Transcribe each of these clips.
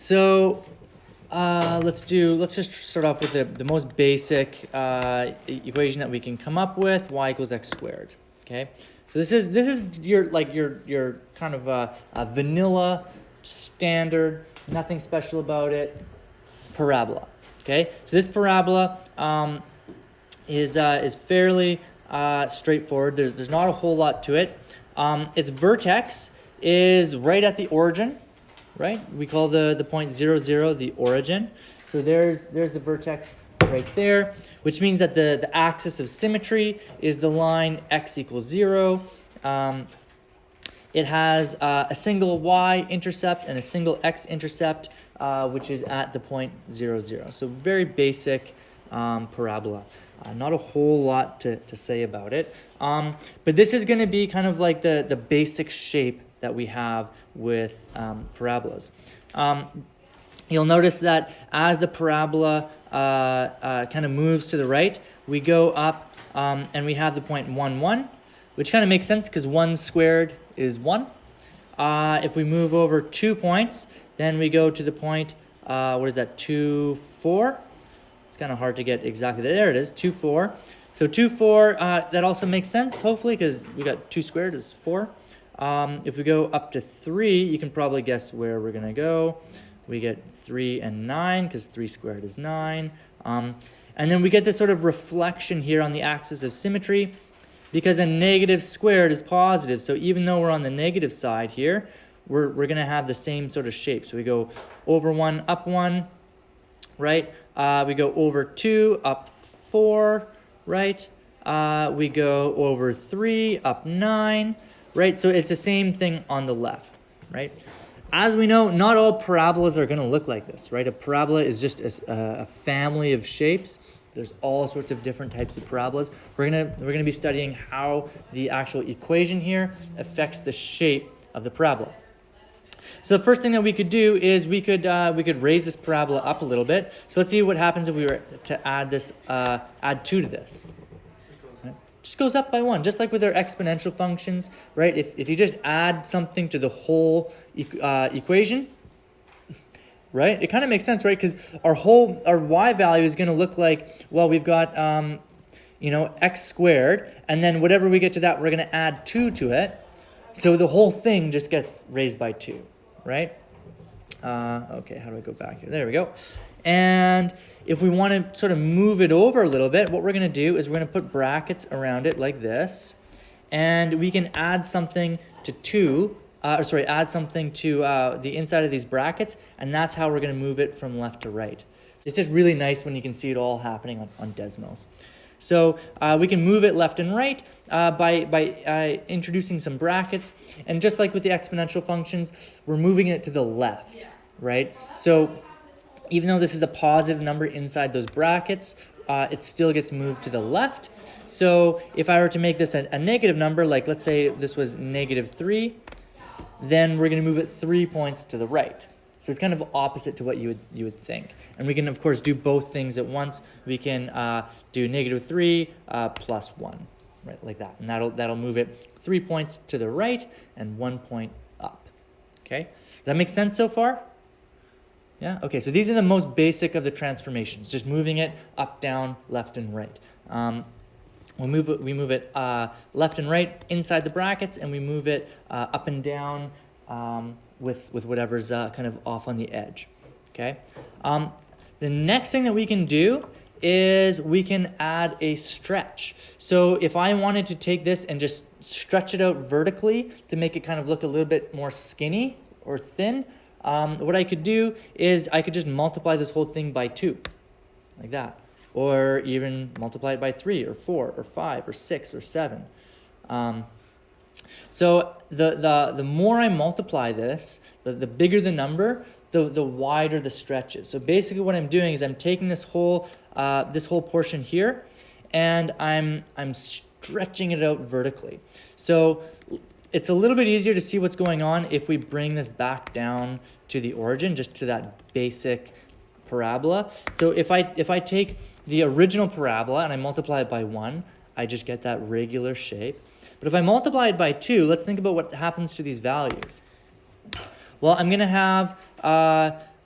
So let's just start off with the most basic equation that we can come up with, y equals x squared. Okay, so this is your kind of a vanilla standard, nothing special about it, parabola. Okay, so this parabola is fairly straightforward. There's not a whole lot to it. Its vertex is right at the origin. Right? We call the point 0, 0 the origin. So there's the vertex right there, which means that the axis of symmetry is the line x equals 0. It has a single y-intercept and a single x-intercept, which is at the point 0, 0. So very basic parabola. Not a whole lot to say about it. But this is going to be kind of like the basic shape that we have with parabolas. You'll notice that as the parabola kind of moves to the right, we go up and we have the point 1, 1, which kind of makes sense because 1 squared is 1. If we move over 2 points, then we go to the point, what is that, 2, 4? It's kind of hard to get exactly there. There it is, 2, 4. So 2, 4, that also makes sense, hopefully, because we got 2 squared is 4. If we go up to 3, you can probably guess where we're going to go. We get 3 and 9, because 3 squared is 9. And then we get this sort of reflection here on the axis of symmetry, because a negative squared is positive. So even though we're on the negative side here, we're going to have the same sort of shape. So we go over 1, up 1, right? We go over 2, up 4, right? We go over 3, up 9. Right, so it's the same thing on the left, right? As we know, not all parabolas are going to look like this, right? A parabola is just a family of shapes. There's all sorts of different types of parabolas. We're gonna be studying how the actual equation here affects the shape of the parabola. So the first thing that we could do is we could raise this parabola up a little bit. So let's see what happens if we were to add this add 2 to this. Just goes up by 1, just like with our exponential functions, right? If you just add something to the whole equation, right? It kind of makes sense, right? Because our y value is going to look like, well, we've got x squared, and then whatever we get to that, we're going to add 2 to it. So the whole thing just gets raised by 2, right? Okay, how do I go back here? There we go. And if we want to sort of move it over a little bit, what we're going to do is we're going to put brackets around it like this. And we can add something to add something to the inside of these brackets. And that's how we're going to move it from left to right. It's just really nice when you can see it all happening on Desmos. So we can move it left and right by introducing some brackets. And just like with the exponential functions, we're moving it to the left, right? So even though this is a positive number inside those brackets, it still gets moved to the left. So if I were to make this a negative number, like let's say this was -3, then we're going to move it 3 points to the right. So it's kind of opposite to what you would think. And we can, of course, do both things at once. We can do -3 plus 1, right, like that. And that'll move it 3 points to the right and 1 point up. Okay? Does that make sense so far? Yeah, okay, so these are the most basic of the transformations, just moving it up, down, left, and right. We move it left and right inside the brackets, and we move it up and down with whatever's kind of off on the edge, okay? The next thing that we can do is we can add a stretch. So if I wanted to take this and just stretch it out vertically to make it kind of look a little bit more skinny or thin, what I could do is I could just multiply this whole thing by 2, like that. Or even multiply it by 3 or 4 or 5 or 6 or 7. So the more I multiply this, the bigger the number, the wider the stretch is. So basically what I'm doing is I'm taking this whole portion here, and I'm stretching it out vertically. So it's a little bit easier to see what's going on if we bring this back down to the origin, just to that basic parabola. So if I take the original parabola and I multiply it by 1, I just get that regular shape. But if I multiply it by 2, let's think about what happens to these values. Well, I'm going to have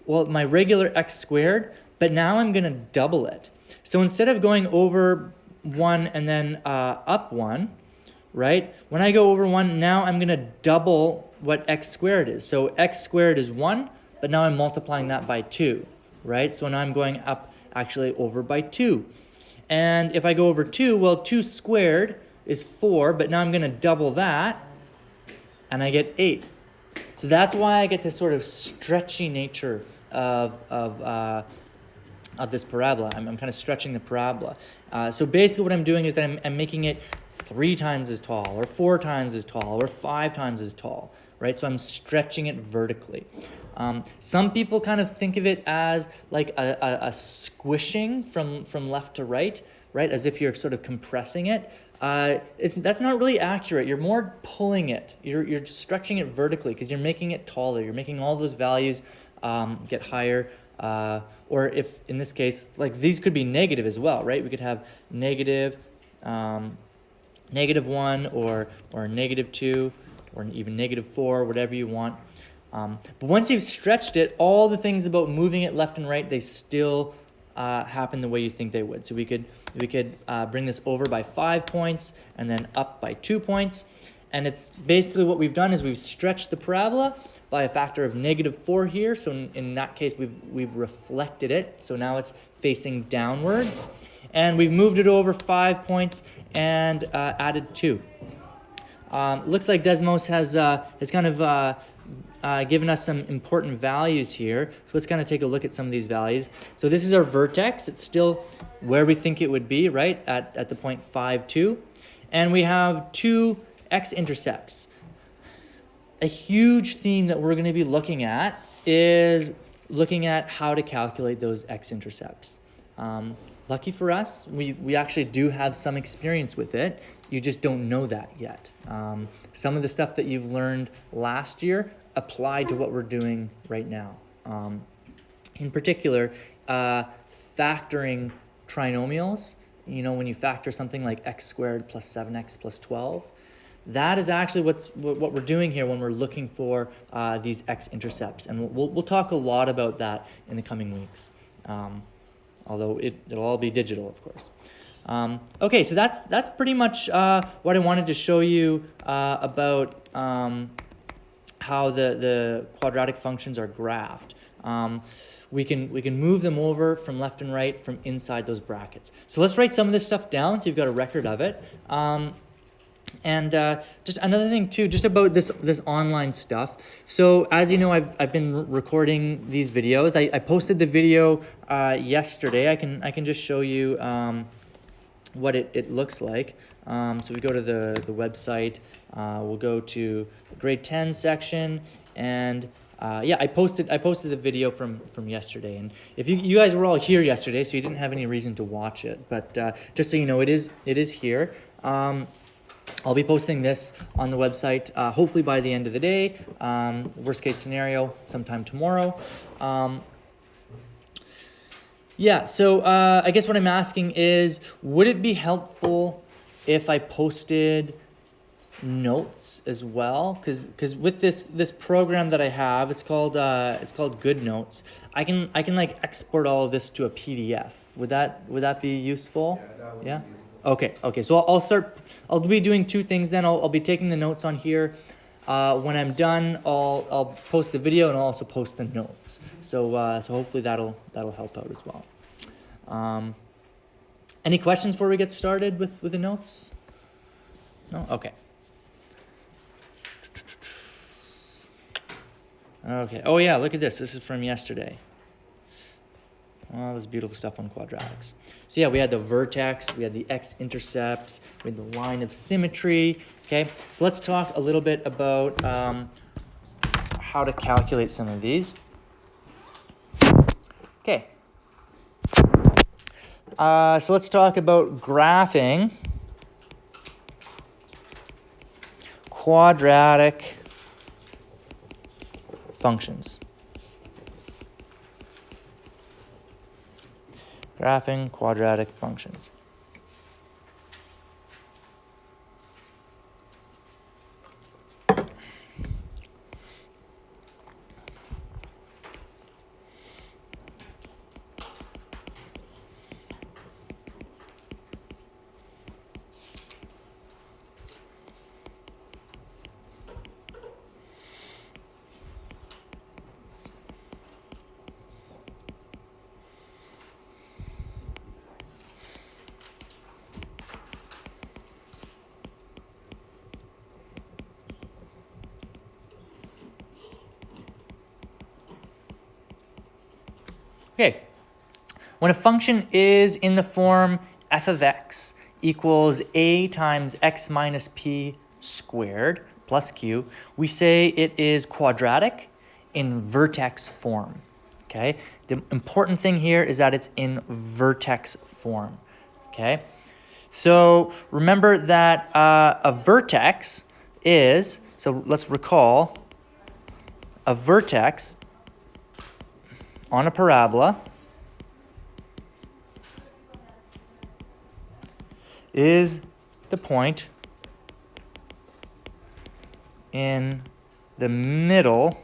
well, my regular x squared, but now I'm going to double it. So instead of going over 1 and then up 1, right? When I go over 1, now I'm going to double what x squared is. So x squared is 1, but now I'm multiplying that by 2, right? So now I'm going up actually over by 2. And if I go over 2, well, 2 squared is 4, but now I'm going to double that, and I get 8. So that's why I get this sort of stretchy nature of this parabola. I'm kind of stretching the parabola. So basically what I'm doing is that I'm making it 3 times as tall, or 4 times as tall, or 5 times as tall, right? So I'm stretching it vertically. Some people kind of think of it as like a squishing from left to right, as if you're sort of compressing it. That's not really accurate. You're more pulling it. You're just stretching it vertically because you're making it taller. You're making all those values get higher. Or if, in this case, like these could be negative as well, right? We could have negative, -1 or -2 or even -4, whatever you want. But once you've stretched it, all the things about moving it left and right, they still happen the way you think they would. So we could bring this over by 5 points and then up by 2 points. And it's basically what we've done is we've stretched the parabola by a factor of -4 here. So in that case, we've reflected it. So now it's facing downwards. And we've moved it over 5 points and added 2. Looks like Desmos has kind of given us some important values here. So let's kind of take a look at some of these values. So this is our vertex. It's still where we think it would be, right, at the point 5, 2. And we have 2 x-intercepts. A huge theme that we're going to be looking at is looking at how to calculate those x-intercepts. Lucky for us, we actually do have some experience with it. You just don't know that yet. Some of the stuff that you've learned last year applied to what we're doing right now. In particular, factoring trinomials, when you factor something like x squared plus 7x plus 12, that is actually what we're doing here when we're looking for these x-intercepts. And we'll talk a lot about that in the coming weeks, although it'll all be digital, of course. Okay, so that's pretty much what I wanted to show you about how the quadratic functions are graphed. We can move them over from left and right from inside those brackets. So let's write some of this stuff down so you've got a record of it. And just another thing too, just about this online stuff. So as you know, I've been recording these videos. I posted the video yesterday. I can just show you what it looks like. So we go to the website. We'll go to the grade 10 section, and yeah, I posted the video from yesterday. And if you guys were all here yesterday, so you didn't have any reason to watch it, but just so you know, it is here. I'll be posting this on the website hopefully by the end of the day. Worst case scenario, sometime tomorrow. Yeah, so I guess what I'm asking is, would it be helpful if I posted notes as well? Because with this program that I have, it's called Good Notes. I can like export all of this to a PDF. Would that be useful? Yeah, that would Yeah? be useful. Okay. So I'll be doing 2 things then. I'll be taking the notes on here. When I'm done, I'll post the video and I'll also post the notes. So hopefully that'll help out as well. Any questions before we get started with the notes? No? Okay. Okay. Oh yeah, look at this. This is from yesterday. Oh, this beautiful stuff on quadratics. So yeah, we had the vertex, we had the x-intercepts, we had the line of symmetry. Okay, so let's talk a little bit about how to calculate some of these. Okay. So let's talk about graphing quadratic functions. Graphing quadratic functions. Okay, when a function is in the form f of x equals a times x minus p squared plus q, we say it is quadratic in vertex form. Okay, the important thing here is that it's in vertex form. Okay, so remember that a vertex is, so let's recall, a vertex on a parabola is the point in the middle,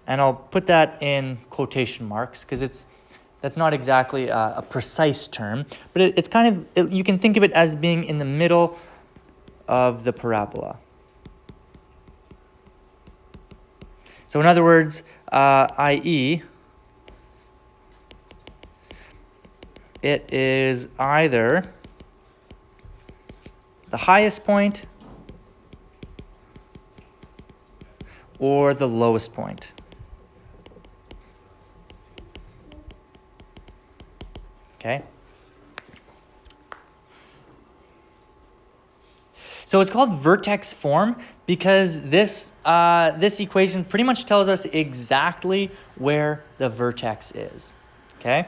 and I'll put that in quotation marks because that's not exactly a precise term, but it's kind of, you can think of it as being in the middle of the parabola. So in other words, i.e., it is either the highest point or the lowest point. Okay? So it's called vertex form because this equation pretty much tells us exactly where the vertex is. Okay?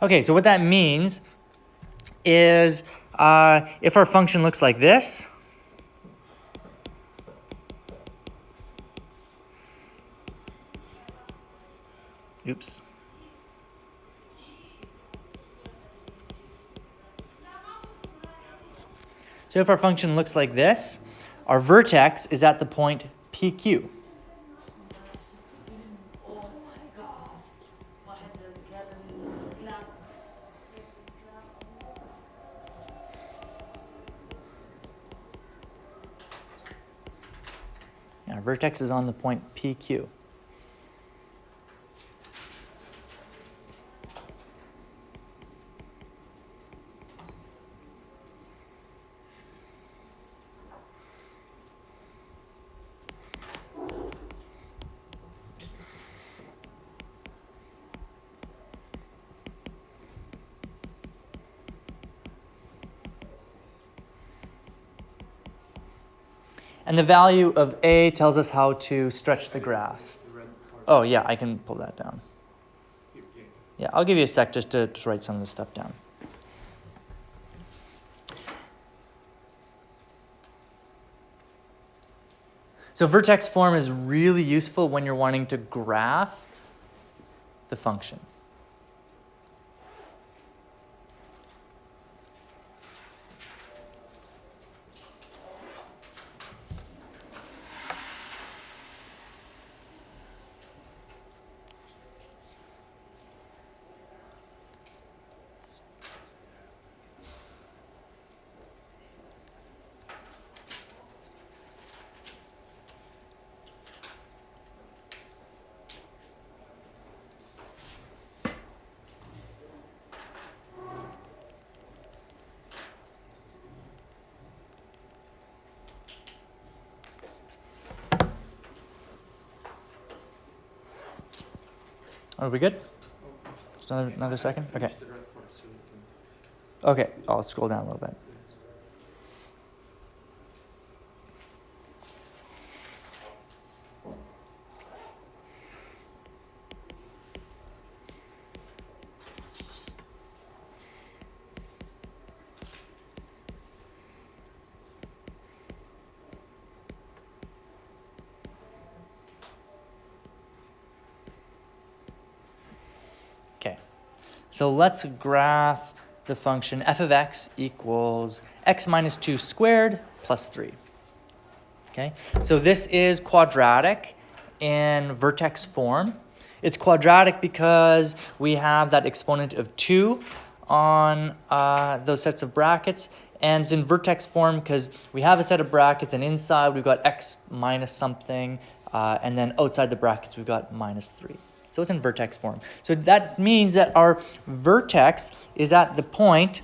Okay, so what that means is if our function looks like this, oops. So if our function looks like this, our vertex is at the point PQ. Our vertex is on the point PQ. And the value of A tells us how to stretch the graph. Oh, yeah, I can pull that down. Yeah, I'll give you a sec just to write some of this stuff down. So vertex form is really useful when you're wanting to graph the function. Are we good? Just another second? Okay. Okay, I'll scroll down a little bit. Okay, so let's graph the function f of x equals x minus 2 squared plus 3. Okay, so this is quadratic in vertex form. It's quadratic because we have that exponent of 2 on those sets of brackets, and it's in vertex form because we have a set of brackets, and inside we've got x minus something, and then outside the brackets we've got minus 3. So it's in vertex form. So that means that our vertex is at the point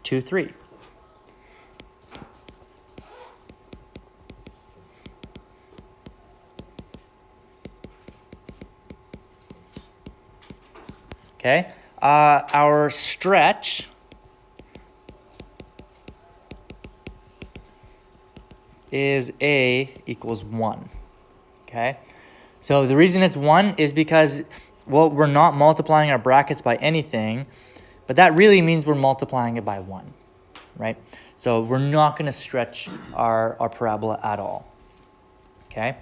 2, 3. Okay, our stretch is a equals 1. Okay, so the reason it's 1 is because, well, we're not multiplying our brackets by anything, but that really means we're multiplying it by 1, right? So we're not going to stretch our parabola at all. Okay,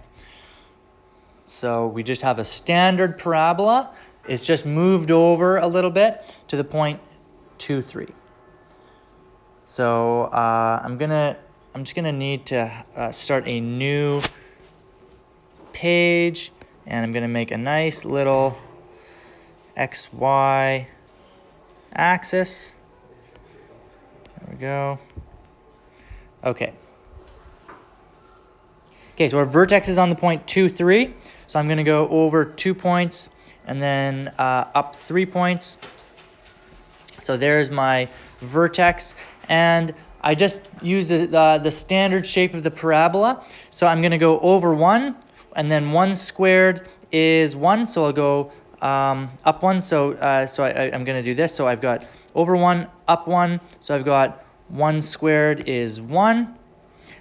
so we just have a standard parabola. It's just moved over a little bit to the point 2, 3. So I'm just gonna need to start a new page, and I'm gonna make a nice little XY axis. There we go. Okay. Okay, so our vertex is on the point 2, 3. So I'm gonna go over 2 points and then up 3 points. So there's my vertex, and I just use the standard shape of the parabola. So I'm going to go over 1, and then 1 squared is 1, so I'll go up 1. So I'm going to do this. So I've got over 1, up 1, so I've got 1 squared is 1.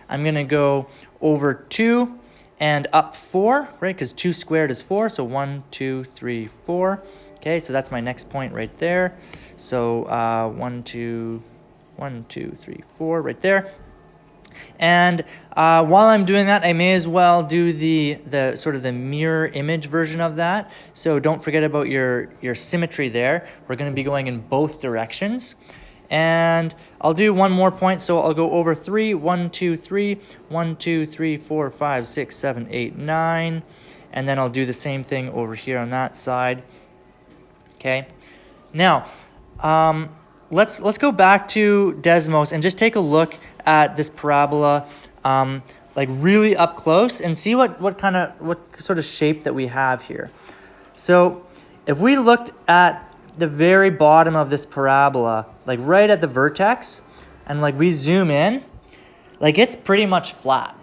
I'm going to go over 2 and up 4, right? Because 2 squared is 4, so 1, 2, 3, 4. Okay, so that's my next point right there. So 1, 2, 3, 4 right there. And while I'm doing that, I may as well do the sort of the mirror image version of that. So don't forget about your symmetry there. We're going to be going in both directions. And I'll do one more point, so I'll go over 3, 1, 2, 3, 1, 2, 3, 4, 5, 6, 7, 8, 9, and then I'll do the same thing over here on that side. Okay, now let's go back to Desmos and just take a look at this parabola, like really up close, and see what sort of shape that we have here. So if we looked at the very bottom of this parabola, like right at the vertex, and like we zoom in, like it's pretty much flat,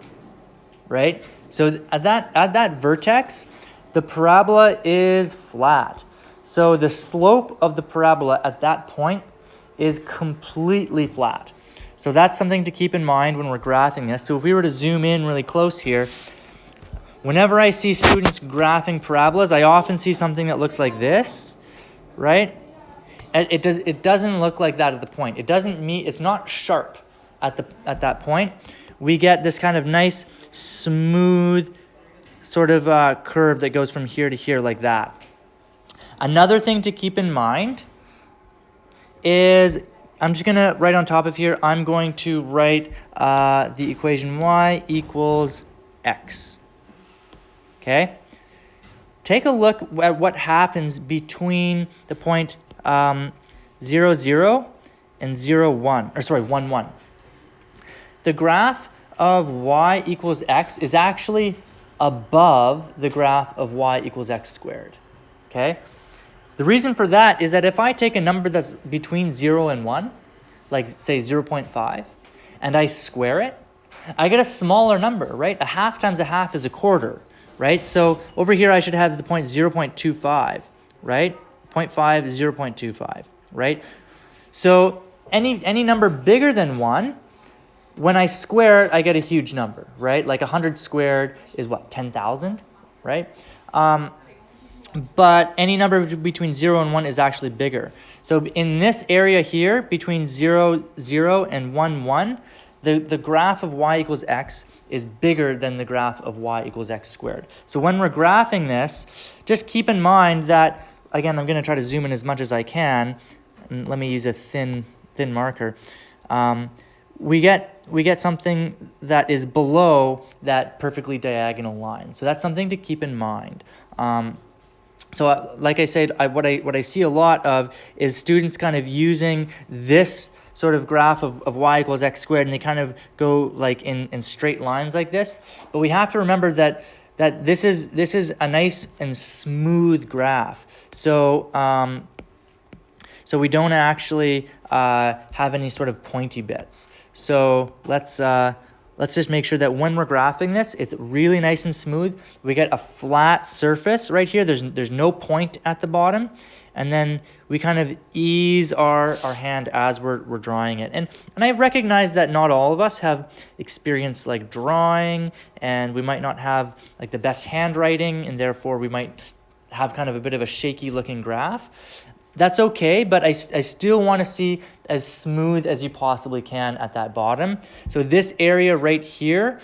right? So at that vertex, the parabola is flat. So the slope of the parabola at that point is completely flat. So that's something to keep in mind when we're graphing this. So if we were to zoom in really close here, whenever I see students graphing parabolas, I often see something that looks like this, right? It doesn't look like that at the point. It doesn't meet. It's not sharp at that point. We get this kind of nice, smooth sort of curve that goes from here to here like that. Another thing to keep in mind is, I'm just going to write on top of here, I'm going to write the equation y equals x. Okay? Take a look at what happens between the point 0, 0 and 0, 1, or sorry, 1, 1. The graph of y equals x is actually above the graph of y equals x squared. Okay? The reason for that is that if I take a number that's between 0 and 1, like say 0.5, and I square it, I get a smaller number, right? A half times a half is a quarter, right? So over here I should have the point 0.25, right? 0.5 is 0.25, right? So any number bigger than 1, when I square it, I get a huge number, right? Like 100 squared is what, 10,000, right? But any number between 0 and 1 is actually bigger. So in this area here, between 0, 0 and 1, 1, the graph of y equals x is bigger than the graph of y equals x squared. So when we're graphing this, just keep in mind that, again, I'm going to try to zoom in as much as I can. And let me use a thin marker. We get something that is below that perfectly diagonal line. So that's something to keep in mind. So like I said, what I see a lot of is students kind of using this sort of graph of y equals x squared, and they kind of go like in straight lines like this. But we have to remember that this is a nice and smooth graph. So so we don't actually have any sort of pointy bits. So let's just make sure that when we're graphing this, it's really nice and smooth. We get a flat surface right here. There's no point at the bottom. And then we kind of ease our hand as we're drawing it. And I recognize that not all of us have experience like drawing, and we might not have like the best handwriting, and therefore we might have kind of a bit of a shaky looking graph. That's okay, but I still want to see as smooth as you possibly can at that bottom. So this area right here,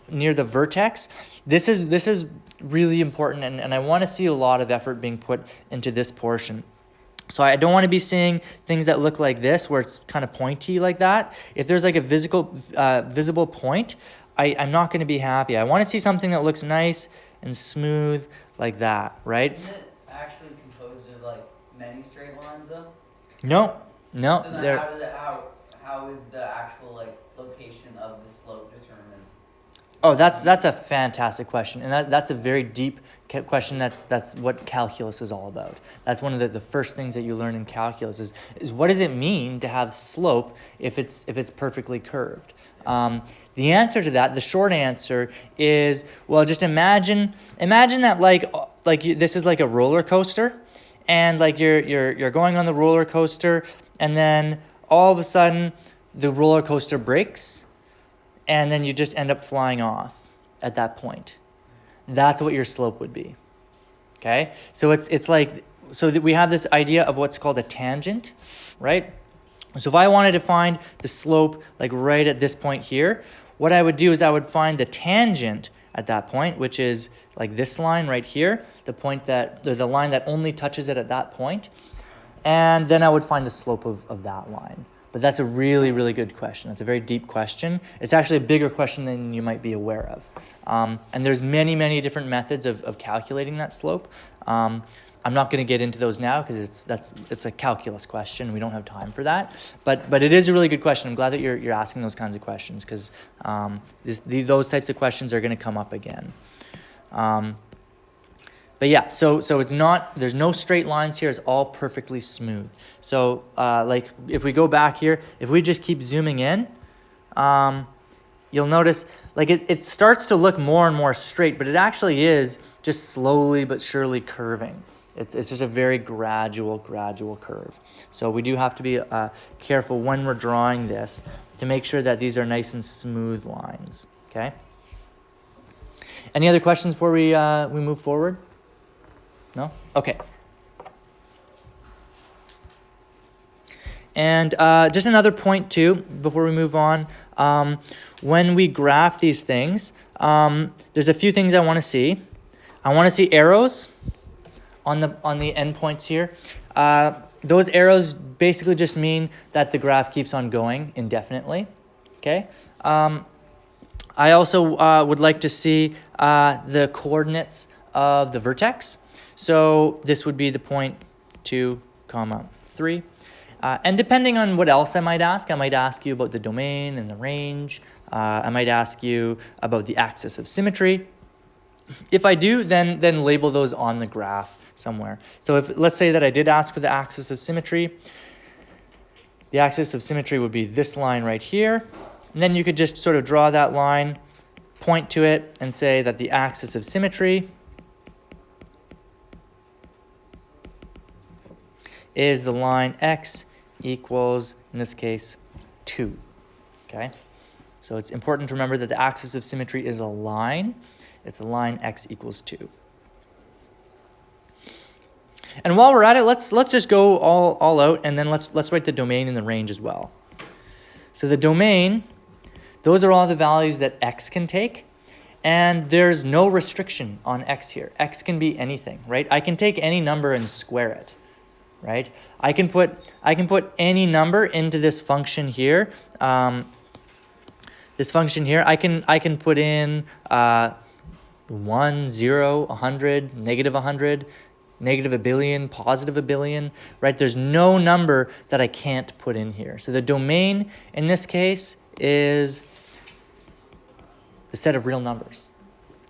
near the vertex, this is really important, and I want to see a lot of effort being put into this portion. So I don't want to be seeing things that look like this, where it's kind of pointy like that. If there's like a visible point, I'm not going to be happy. I want to see something that looks nice and smooth like that, right? Isn't it actually composed of like many straight lines though? No. So then how is the actual like location of the slope determined? Oh, that's a fantastic question, and that's a very deep question. That's what calculus is all about. That's one of the first things that you learn in calculus is what does it mean to have slope if it's perfectly curved. The answer to that, the short answer is, well, just imagine that this is like a roller coaster, and like you're going on the roller coaster, and then all of a sudden the roller coaster breaks, and then you just end up flying off at that point. That's what your slope would be. Okay? So it's like, so that we have this idea of what's called a tangent, right? So if I wanted to find the slope like right at this point here, what I would do is I would find the tangent at that point, which is like this line right here, the line that only touches it at that point, and then I would find the slope of that line. But that's a really, really good question. It's a very deep question. It's actually a bigger question than you might be aware of. And there's many, many different methods of calculating that slope. I'm not going to get into those now because it's a calculus question. We don't have time for that. But it is a really good question. I'm glad that you're asking those kinds of questions, because those types of questions are going to come up again. But yeah, so it's not, there's no straight lines here. It's all perfectly smooth. So like if we go back here, if we just keep zooming in, you'll notice like it starts to look more and more straight, but it actually is just slowly but surely curving. It's just a very gradual curve. So we do have to be careful when we're drawing this to make sure that these are nice and smooth lines, okay? Any other questions before we move forward? No? Okay. And just another point too, before we move on, when we graph these things, there's a few things I want to see. I want to see arrows on the endpoints here. Those arrows basically just mean that the graph keeps on going indefinitely, okay? I also would like to see the coordinates of the vertex. So this would be the point 2, 3. And depending on what else I might ask you about the domain and the range. I might ask you about the axis of symmetry. If I do, then label those on the graph somewhere. So if let's say that I did ask for the axis of symmetry, the axis of symmetry would be this line right here. And then you could just sort of draw that line, point to it, and say that the axis of symmetry is the line x equals, in this case, 2, okay? So it's important to remember that the axis of symmetry is a line. It's the line x equals 2. And while we're at it, let's just go all out, and then let's write the domain and the range as well. So the domain, those are all the values that x can take, and there's no restriction on x here. X can be anything, right? I can take any number and square it, right? I can put any number into this function here, this function here, I can put in 1, 0, 100, negative 100, negative a billion, positive a billion, right? There's no number that I can't put in here. So the domain in this case is the set of real numbers,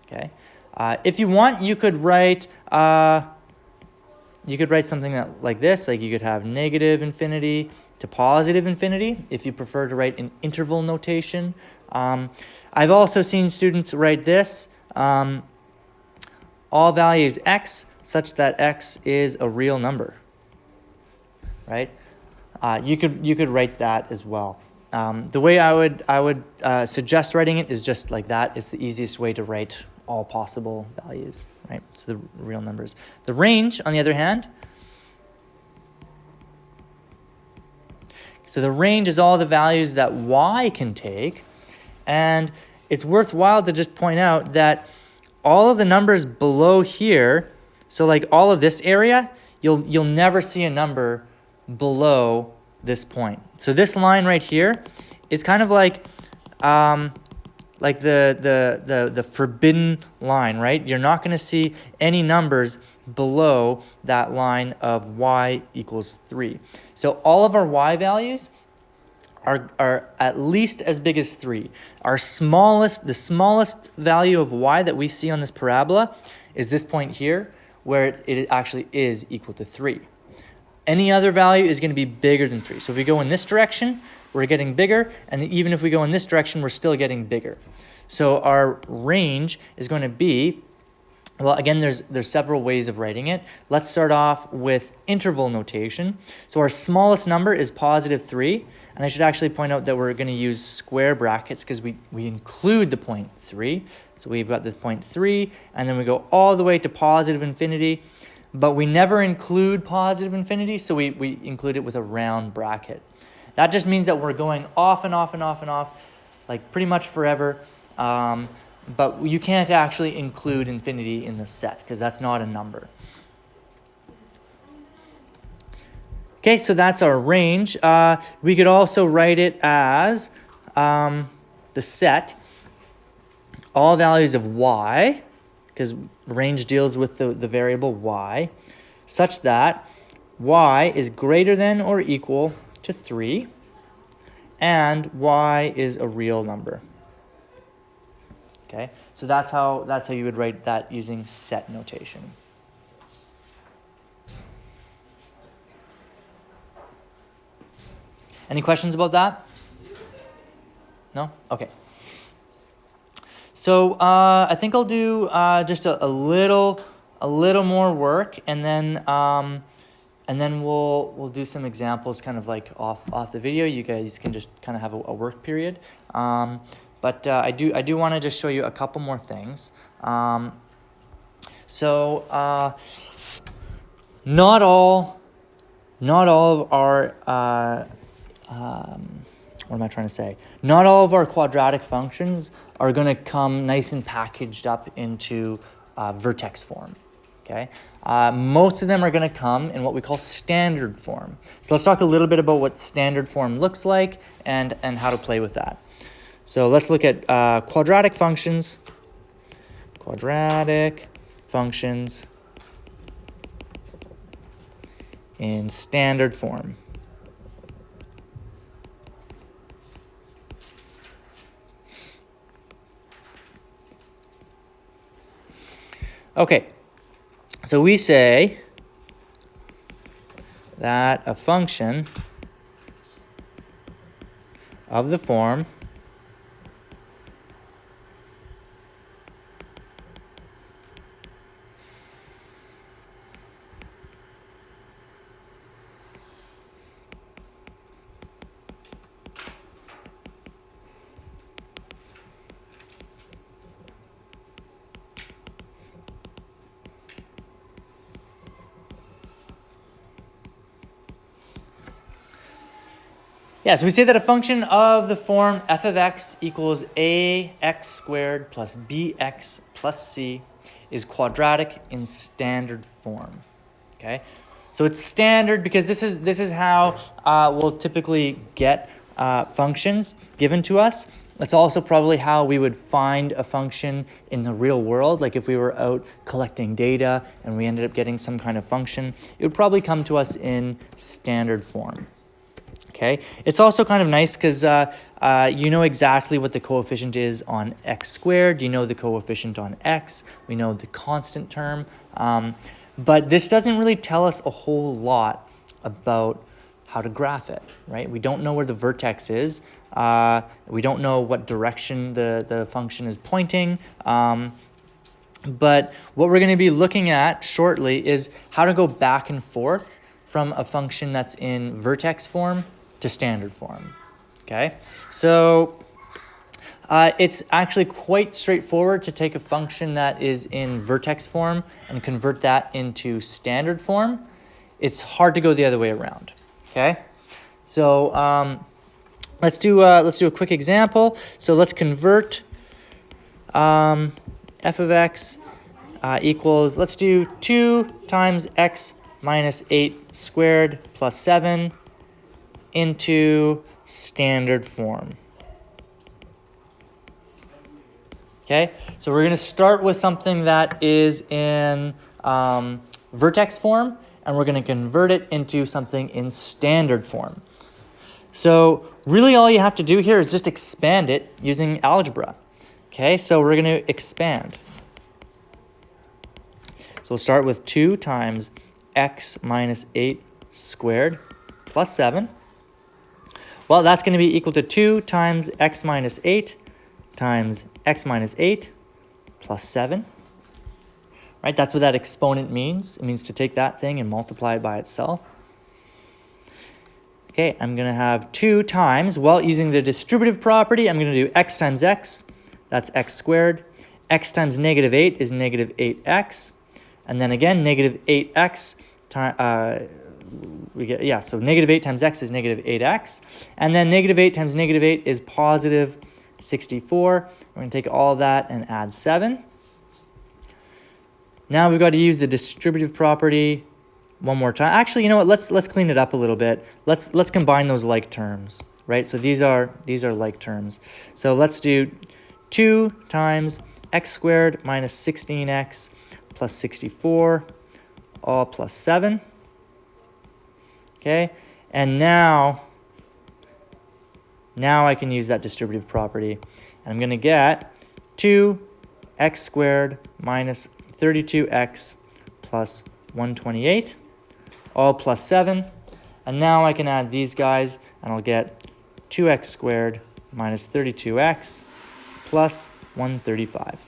okay? If you want, you could write something that like this, like you could have negative infinity to positive infinity if you prefer to write in interval notation. I've also seen students write this, all values x such that x is a real number, right? You could write that as well. The way I would suggest writing it is just like that. It's the easiest way to write all possible values, right? It's the real numbers. The range, on the other hand, so the range is all the values that y can take, and it's worthwhile to just point out that all of the numbers below here, so like all of this area, you'll never see a number below this point. So this line right here is kind of like the forbidden line, right? You're not going to see any numbers below that line of y equals 3. So all of our y values are at least as big as 3. The smallest value of y that we see on this parabola is this point here, where it actually is equal to 3. Any other value is going to be bigger than 3. So if we go in this direction, we're getting bigger, and even if we go in this direction, we're still getting bigger. So our range is going to be, well, again, there's several ways of writing it. Let's start off with interval notation. So our smallest number is positive 3, and I should actually point out that we're going to use square brackets because we include the point 3. So we've got the point 3, and then we go all the way to positive infinity, but we never include positive infinity, so we include it with a round bracket. That just means that we're going off and off and off and off, like pretty much forever, but you can't actually include infinity in the set because that's not a number. Okay, so that's our range. We could also write it as the set, all values of y, because range deals with the variable y, such that y is greater than or equal to 3, and y is a real number. Okay, so that's how you would write that using set notation. Any questions about that? No? Okay. So I think I'll do just a little more work, and then we'll do some examples, kind of like off the video. You guys can just kind of have a work period. But I do want to just show you a couple more things. So not all of our what am I trying to say? Not all of our quadratic functions are going to come nice and packaged up into vertex form. Okay, most of them are going to come in what we call standard form. So let's talk a little bit about what standard form looks like and how to play with that. So let's look at quadratic functions. Quadratic functions in standard form. Okay, so we say that a function of the form so we say that a function of the form f of x equals ax squared plus bx plus c is quadratic in standard form. Okay, so it's standard because this is how we'll typically get functions given to us. That's also probably how we would find a function in the real world. Like if we were out collecting data and we ended up getting some kind of function, it would probably come to us in standard form. Okay, it's also kind of nice because you know exactly what the coefficient is on x squared. You know the coefficient on x. We know the constant term. But this doesn't really tell us a whole lot about how to graph it, right? We don't know where the vertex is. We don't know what direction the function is pointing. But what we're going to be looking at shortly is how to go back and forth from a function that's in vertex form to standard form. Okay, so it's actually quite straightforward to take a function that is in vertex form and convert that into standard form. It's hard to go the other way around. Okay, so let's do a quick example. So let's convert f of x equals, let's do 2 times x minus 8 squared plus 7 into standard form. Okay, so we're going to start with something that is in vertex form, and we're going to convert it into something in standard form. So really all you have to do here is just expand it using algebra. Okay, so we're going to expand. So we'll start with 2 times x minus 8 squared plus 7. Well, that's going to be equal to 2 times x minus 8 times x minus 8 plus 7. Right? That's what that exponent means. It means to take that thing and multiply it by itself. Okay, I'm going to have 2 times, well, using the distributive property, I'm going to do x times x. That's x squared. X times negative 8 is negative 8x. And then again, negative 8x times... so negative 8 times x is negative 8x. And then negative 8 times negative 8 is positive 64. We're going to take all of that and add 7. Now we've got to use the distributive property one more time. Actually, you know what? Let's clean it up a little bit. Let's combine those like terms, right? So these are like terms. So let's do 2 times x squared minus 16x plus 64 all plus 7. Okay, and now I can use that distributive property. And I'm going to get 2x squared minus 32x plus 128, all plus 7. And now I can add these guys, and I'll get 2x squared minus 32x plus 135.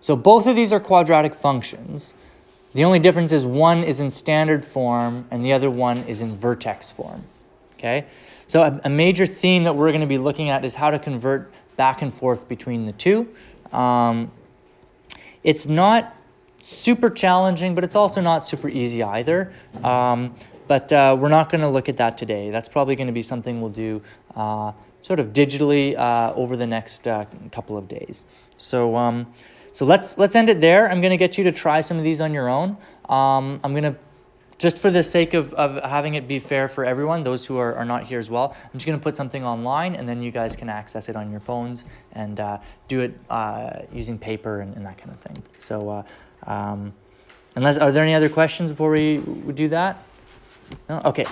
So both of these are quadratic functions. The only difference is one is in standard form and the other one is in vertex form. Okay? So a major theme that we're going to be looking at is how to convert back and forth between the two. It's not super challenging, but it's also not super easy either. But we're not going to look at that today. That's probably going to be something we'll do sort of digitally over the next couple of days. So let's end it there. I'm going to get you to try some of these on your own. I'm going to, just for the sake of having it be fair for everyone, those who are not here as well, I'm just going to put something online, and then you guys can access it on your phones and do it using paper and that kind of thing. So are there any other questions before we do that? No? Okay.